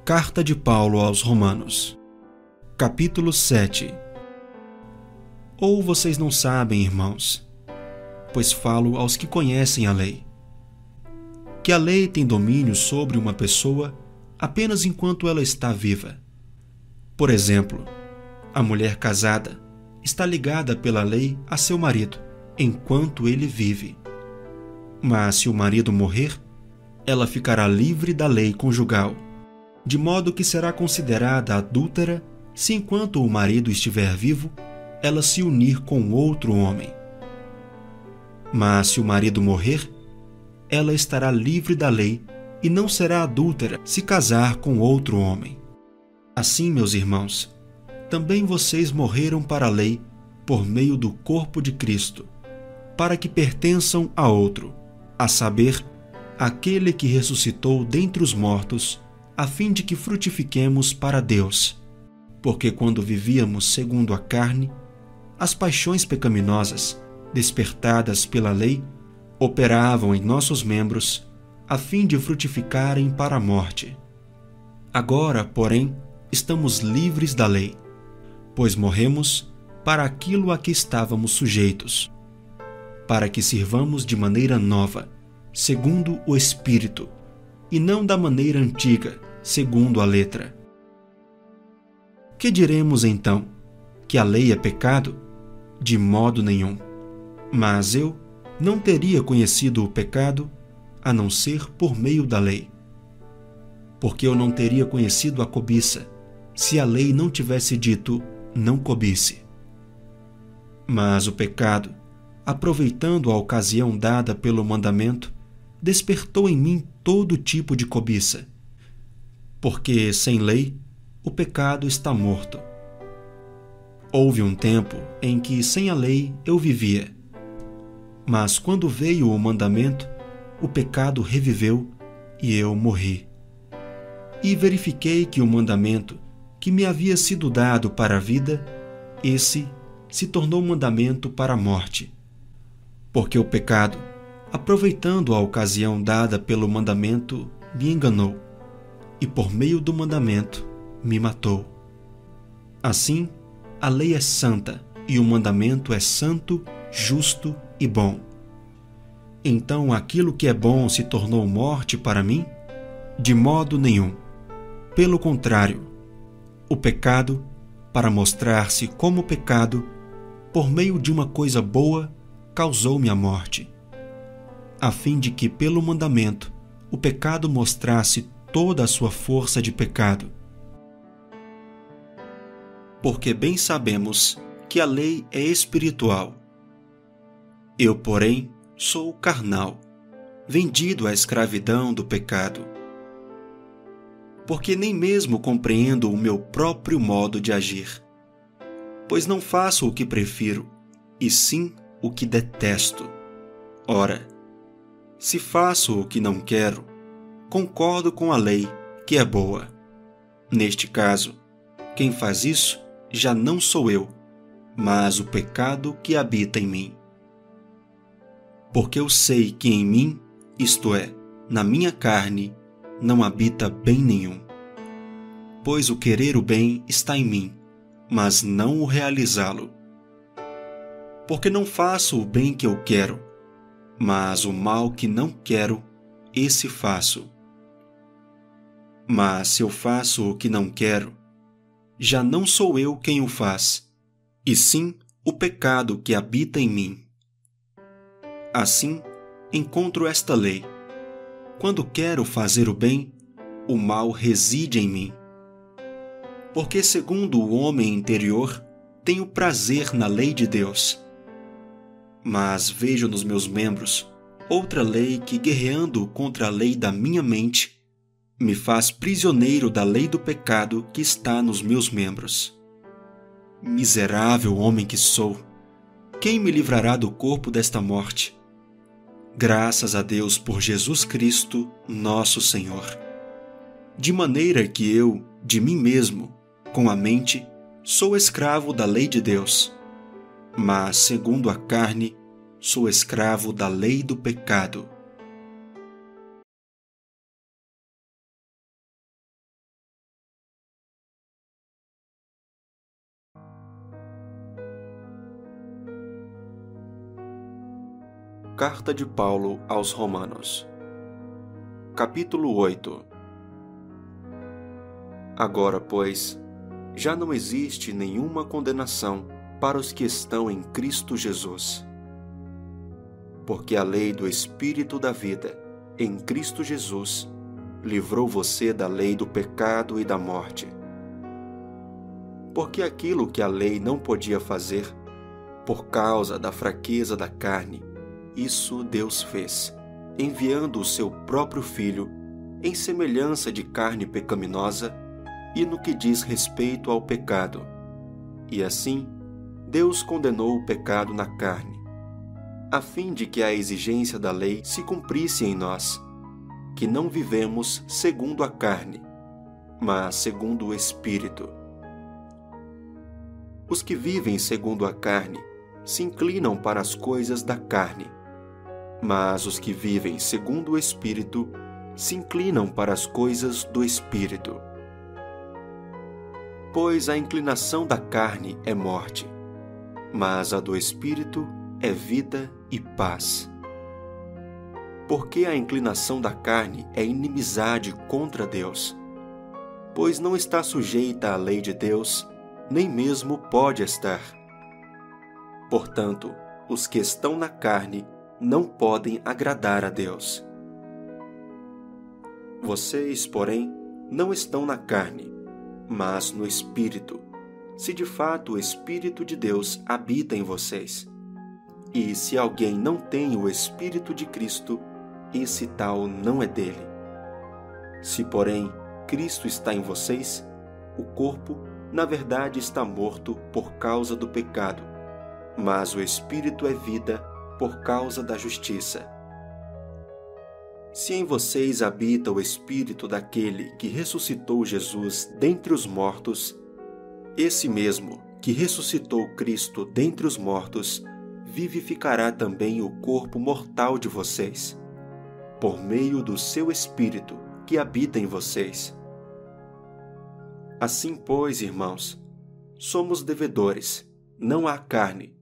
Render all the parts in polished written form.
Carta de Paulo aos Romanos, capítulo 7. Ou vocês não sabem, irmãos, pois falo aos que conhecem a lei, que a lei tem domínio sobre uma pessoa apenas enquanto ela está viva. Por exemplo, a mulher casada está ligada pela lei a seu marido enquanto ele vive. Mas se o marido morrer, ela ficará livre da lei conjugal, de modo que será considerada adúltera se enquanto o marido estiver vivo, ela se unir com outro homem. Mas se o marido morrer, ela estará livre da lei e não será adúltera se casar com outro homem. Assim, meus irmãos, também vocês morreram para a lei por meio do corpo de Cristo, para que pertençam a outro, a saber, aquele que ressuscitou dentre os mortos, a fim de que frutifiquemos para Deus. Porque quando vivíamos segundo a carne, as paixões pecaminosas, despertadas pela lei, operavam em nossos membros, a fim de frutificarem para a morte. Agora, porém, estamos livres da lei, pois morremos para aquilo a que estávamos sujeitos, para que sirvamos de maneira nova, segundo o Espírito, e não da maneira antiga, segundo a letra. Que diremos então? Que a lei é pecado? De modo nenhum. Mas eu não teria conhecido o pecado a não ser por meio da lei. Porque eu não teria conhecido a cobiça, se a lei não tivesse dito, não cobice. Mas o pecado, aproveitando a ocasião dada pelo mandamento, despertou em mim todo tipo de cobiça. Porque, sem lei, o pecado está morto. Houve um tempo em que, sem a lei, eu vivia. Mas quando veio o mandamento, o pecado reviveu e eu morri. E verifiquei que o mandamento que me havia sido dado para a vida, esse se tornou mandamento para a morte. Porque o pecado, aproveitando a ocasião dada pelo mandamento, me enganou, e por meio do mandamento me matou. Assim, a lei é santa e o mandamento é santo, justo e bom. Então aquilo que é bom se tornou morte para mim? De modo nenhum. Pelo contrário, o pecado, para mostrar-se como pecado, por meio de uma coisa boa, causou-me a morte, a fim de que, pelo mandamento, o pecado mostrasse toda a sua força de pecado. Porque bem sabemos que a lei é espiritual. Eu, porém, sou carnal, vendido à escravidão do pecado. Porque nem mesmo compreendo o meu próprio modo de agir. Pois não faço o que prefiro, e sim o que detesto. Ora, se faço o que não quero, concordo com a lei, que é boa. Neste caso, quem faz isso já não sou eu, mas o pecado que habita em mim. Porque eu sei que em mim, isto é, na minha carne, não habita bem nenhum. Pois o querer o bem está em mim, mas não o realizá-lo. Porque não faço o bem que eu quero, mas o mal que não quero, esse faço. Mas se eu faço o que não quero, já não sou eu quem o faz, e sim o pecado que habita em mim. Assim, encontro esta lei. Quando quero fazer o bem, o mal reside em mim. Porque, segundo o homem interior, tenho prazer na lei de Deus. Mas vejo nos meus membros outra lei que, guerreando contra a lei da minha mente, me faz prisioneiro da lei do pecado que está nos meus membros. Miserável homem que sou! Quem me livrará do corpo desta morte? Graças a Deus por Jesus Cristo, nosso Senhor. De maneira que eu, de mim mesmo, com a mente, sou escravo da lei de Deus, mas, segundo a carne, sou escravo da lei do pecado. Carta de Paulo aos Romanos. Capítulo 8. Agora, pois, já não existe nenhuma condenação para os que estão em Cristo Jesus. Porque a lei do Espírito da vida, em Cristo Jesus, livrou você da lei do pecado e da morte. Porque aquilo que a lei não podia fazer, por causa da fraqueza da carne, isso Deus fez, enviando o seu próprio Filho em semelhança de carne pecaminosa e no que diz respeito ao pecado. E assim, Deus condenou o pecado na carne, a fim de que a exigência da lei se cumprisse em nós, que não vivemos segundo a carne, mas segundo o Espírito. Os que vivem segundo a carne se inclinam para as coisas da carne, mas os que vivem segundo o Espírito se inclinam para as coisas do Espírito. Pois a inclinação da carne é morte, mas a do Espírito é vida e paz. Porque a inclinação da carne é inimizade contra Deus, pois não está sujeita à lei de Deus, nem mesmo pode estar. Portanto, os que estão na carne não podem agradar a Deus. Vocês, porém, não estão na carne, mas no Espírito, se de fato o Espírito de Deus habita em vocês. E se alguém não tem o Espírito de Cristo, esse tal não é dele. Se, porém, Cristo está em vocês, o corpo, na verdade, está morto por causa do pecado, mas o Espírito é vida por causa da justiça. Se em vocês habita o Espírito daquele que ressuscitou Jesus dentre os mortos, esse mesmo que ressuscitou Cristo dentre os mortos, vivificará também o corpo mortal de vocês, por meio do seu Espírito que habita em vocês. Assim, pois, irmãos, somos devedores, não à carne,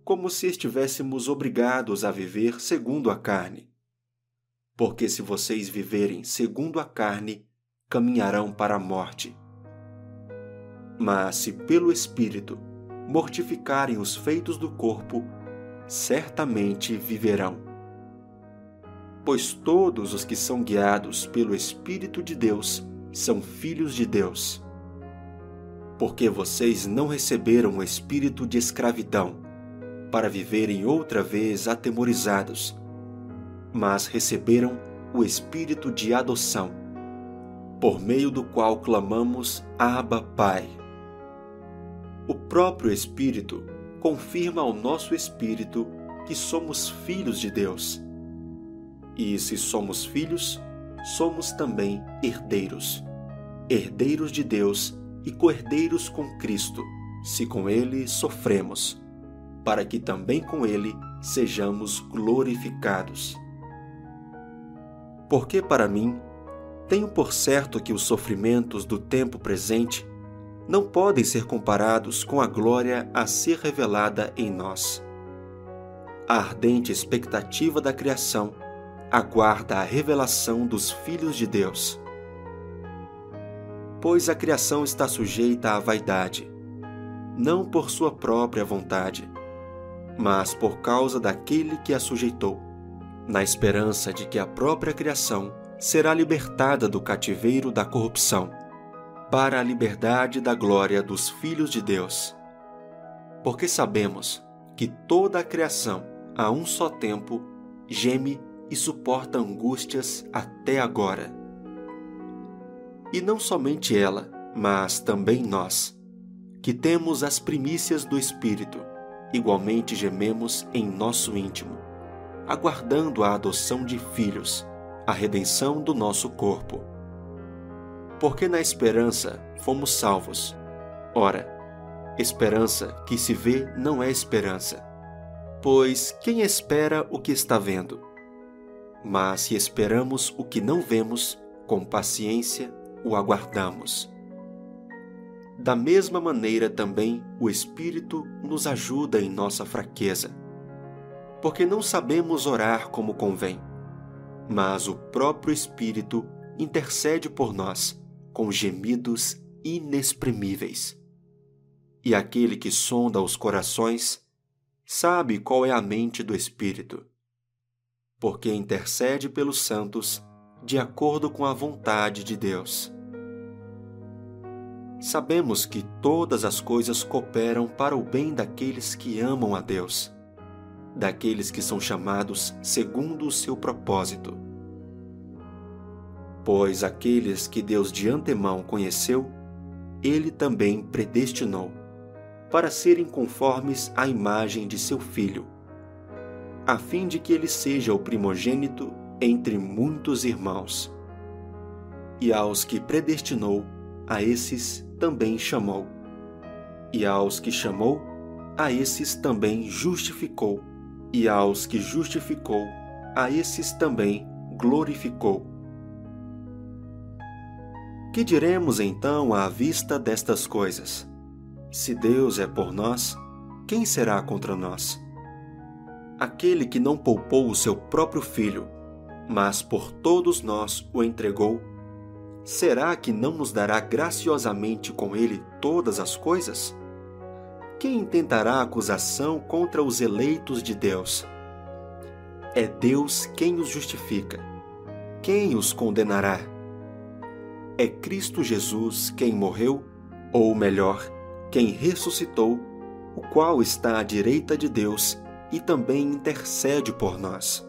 como se estivéssemos obrigados a viver segundo a carne. Porque se vocês viverem segundo a carne, caminharão para a morte. Mas se pelo Espírito mortificarem os feitos do corpo, certamente viverão. Pois todos os que são guiados pelo Espírito de Deus são filhos de Deus. Porque vocês não receberam o espírito de escravidão, para viverem outra vez atemorizados, mas receberam o espírito de adoção, por meio do qual clamamos Abba, Pai. O próprio Espírito confirma ao nosso espírito que somos filhos de Deus. E se somos filhos, somos também herdeiros, herdeiros de Deus e co-herdeiros com Cristo, se com Ele sofremos, para que também com Ele sejamos glorificados. Porque para mim, tenho por certo que os sofrimentos do tempo presente não podem ser comparados com a glória a ser revelada em nós. A ardente expectativa da criação aguarda a revelação dos filhos de Deus. Pois a criação está sujeita à vaidade, não por sua própria vontade, mas por causa daquele que a sujeitou, na esperança de que a própria criação será libertada do cativeiro da corrupção, para a liberdade da glória dos filhos de Deus. Porque sabemos que toda a criação, a um só tempo, geme e suporta angústias até agora. E não somente ela, mas também nós, que temos as primícias do Espírito, igualmente gememos em nosso íntimo, aguardando a adoção de filhos, a redenção do nosso corpo. Porque na esperança fomos salvos. Ora, esperança que se vê não é esperança, pois quem espera o que está vendo? Mas se esperamos o que não vemos, com paciência o aguardamos. Da mesma maneira também o Espírito nos ajuda em nossa fraqueza, porque não sabemos orar como convém. Mas o próprio Espírito intercede por nós com gemidos inexprimíveis. E aquele que sonda os corações sabe qual é a mente do Espírito, porque intercede pelos santos de acordo com a vontade de Deus. Sabemos que todas as coisas cooperam para o bem daqueles que amam a Deus, daqueles que são chamados segundo o seu propósito. Pois aqueles que Deus de antemão conheceu, Ele também predestinou, para serem conformes à imagem de seu Filho, a fim de que ele seja o primogênito entre muitos irmãos. E aos que predestinou, a esses também chamou. E aos que chamou, a esses também justificou. E aos que justificou, a esses também glorificou. Que diremos então à vista destas coisas? Se Deus é por nós, quem será contra nós? Aquele que não poupou o seu próprio Filho, mas por todos nós o entregou, será que não nos dará graciosamente com ele todas as coisas? Quem intentará acusação contra os eleitos de Deus? É Deus quem os justifica. Quem os condenará? É Cristo Jesus quem morreu, ou melhor, quem ressuscitou, o qual está à direita de Deus e também intercede por nós.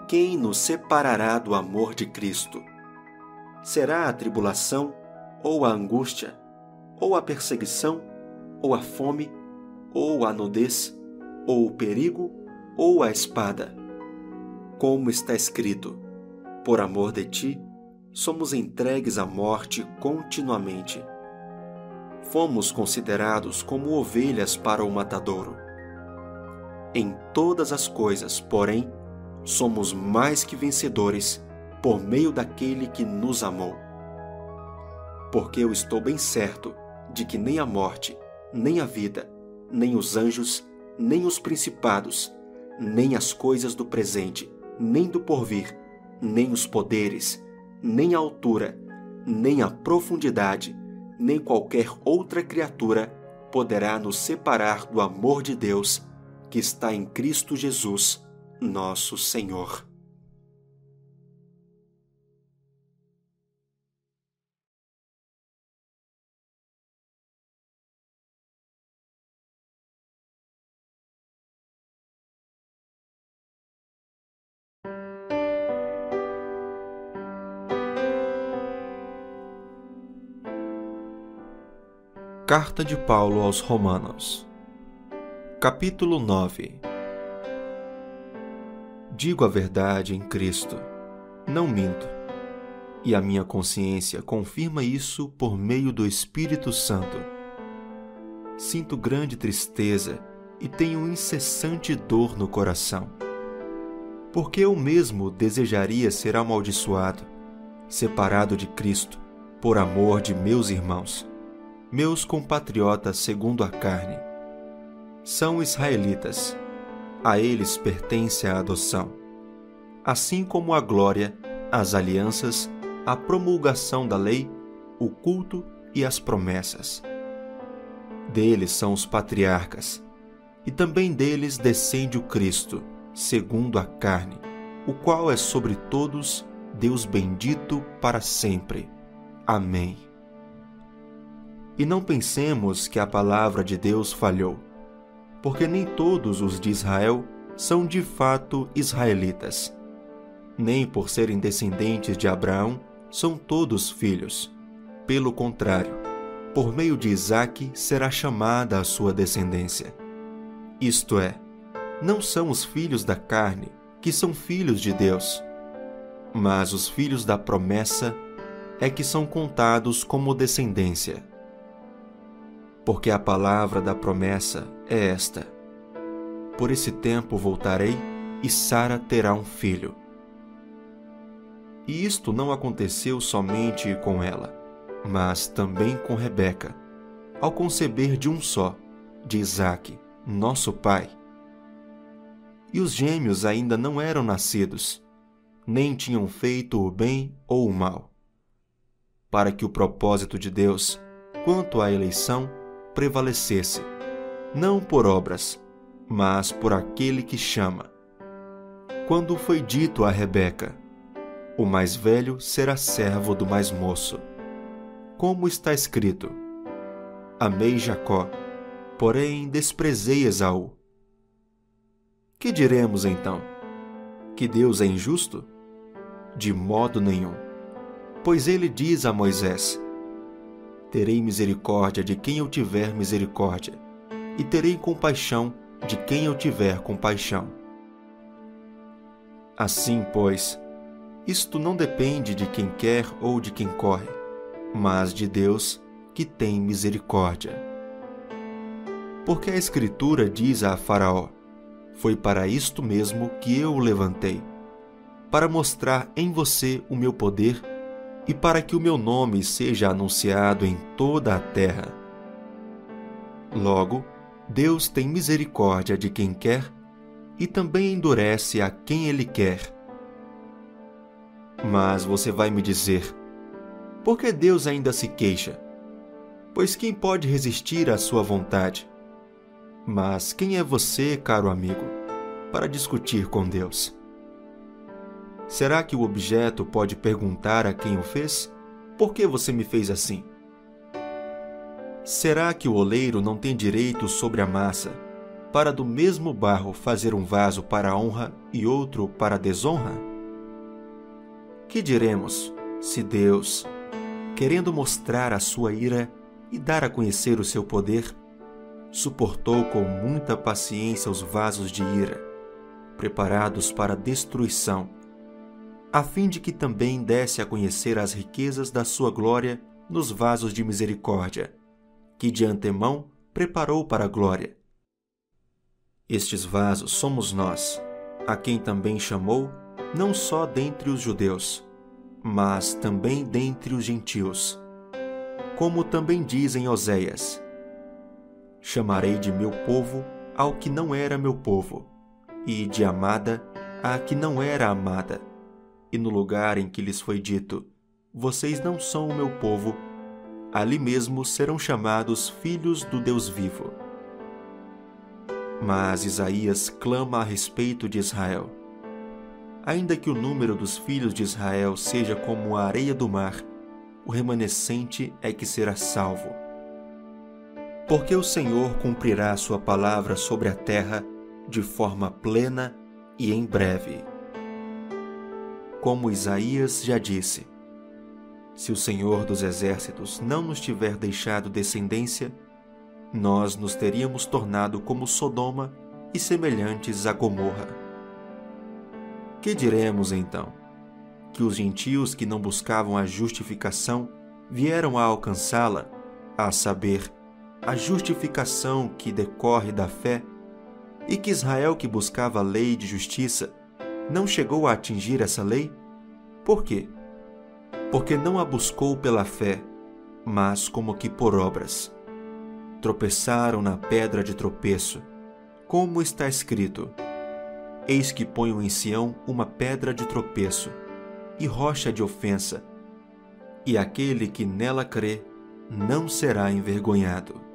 Quem nos separará do amor de Cristo? Será a tribulação, ou a angústia, ou a perseguição, ou a fome, ou a nudez, ou o perigo, ou a espada? Como está escrito: por amor de ti, somos entregues à morte continuamente. Fomos considerados como ovelhas para o matadouro. Em todas as coisas, porém, somos mais que vencedores por meio daquele que nos amou. Porque eu estou bem certo de que nem a morte, nem a vida, nem os anjos, nem os principados, nem as coisas do presente, nem do porvir, nem os poderes, nem a altura, nem a profundidade, nem qualquer outra criatura poderá nos separar do amor de Deus que está em Cristo Jesus, nosso Senhor. Carta de Paulo aos Romanos, capítulo 9. Digo a verdade em Cristo, não minto, e a minha consciência confirma isso por meio do Espírito Santo. Sinto grande tristeza e tenho incessante dor no coração, porque eu mesmo desejaria ser amaldiçoado, separado de Cristo, por amor de meus irmãos, meus compatriotas segundo a carne. São israelitas, a eles pertence a adoção, assim como a glória, as alianças, a promulgação da lei, o culto e as promessas. Deles são os patriarcas, e também deles descende o Cristo, segundo a carne, o qual é sobre todos Deus bendito para sempre. Amém. E não pensemos que a palavra de Deus falhou, porque nem todos os de Israel são de fato israelitas. Nem por serem descendentes de Abraão são todos filhos. Pelo contrário, por meio de Isaque será chamada a sua descendência. Isto é, não são os filhos da carne que são filhos de Deus, mas os filhos da promessa é que são contados como descendência. Porque a palavra da promessa é esta: por esse tempo voltarei e Sara terá um filho. E isto não aconteceu somente com ela, mas também com Rebeca, ao conceber de um só, de Isaque, nosso pai. e os gêmeos ainda não eram nascidos, nem tinham feito o bem ou o mal, para que o propósito de Deus, quanto à eleição, prevalecesse, não por obras, mas por aquele que chama. Quando foi dito a Rebeca: o mais velho será servo do mais moço, como está escrito: amei Jacó, porém desprezei Esaú. Que diremos então? Que Deus é injusto? De modo nenhum. Pois ele diz a Moisés: terei misericórdia de quem eu tiver misericórdia, e terei compaixão de quem eu tiver compaixão. Assim, pois, isto não depende de quem quer ou de quem corre, mas de Deus, que tem misericórdia. Porque a Escritura diz a Faraó: foi para isto mesmo que eu o levantei, para mostrar em você o meu poder e para que o meu nome seja anunciado em toda a terra. Logo, Deus tem misericórdia de quem quer e também endurece a quem Ele quer. Mas você vai me dizer: por que Deus ainda se queixa? Pois quem pode resistir à sua vontade? Mas quem é você, caro amigo, para discutir com Deus? Será que o objeto pode perguntar a quem o fez: por que você me fez assim? Será que o oleiro não tem direito sobre a massa, para do mesmo barro fazer um vaso para a honra e outro para a desonra? Que diremos se Deus, querendo mostrar a sua ira e dar a conhecer o seu poder, suportou com muita paciência os vasos de ira, preparados para a destruição, a fim de que também desse a conhecer as riquezas da sua glória nos vasos de misericórdia, que de antemão preparou para a glória. Estes vasos somos nós, a quem também chamou, não só dentre os judeus, mas também dentre os gentios. Como também diz em Oséias: chamarei de meu povo ao que não era meu povo, e de amada à que não era amada. E no lugar em que lhes foi dito: vocês não são o meu povo, ali mesmo serão chamados filhos do Deus vivo. Mas Isaías clama a respeito de Israel: ainda que o número dos filhos de Israel seja como a areia do mar, o remanescente é que será salvo. Porque o Senhor cumprirá a sua palavra sobre a terra de forma plena e em breve. Como Isaías já disse: se o Senhor dos Exércitos não nos tiver deixado descendência, nós nos teríamos tornado como Sodoma e semelhantes a Gomorra. Que diremos então? Que os gentios que não buscavam a justificação vieram a alcançá-la, a saber, a justificação que decorre da fé, e que Israel, que buscava a lei de justiça, não chegou a atingir essa lei? Por quê? Porque não a buscou pela fé, mas como que por obras. Tropeçaram na pedra de tropeço, como está escrito: eis que ponho em Sião uma pedra de tropeço e rocha de ofensa, e aquele que nela crê não será envergonhado.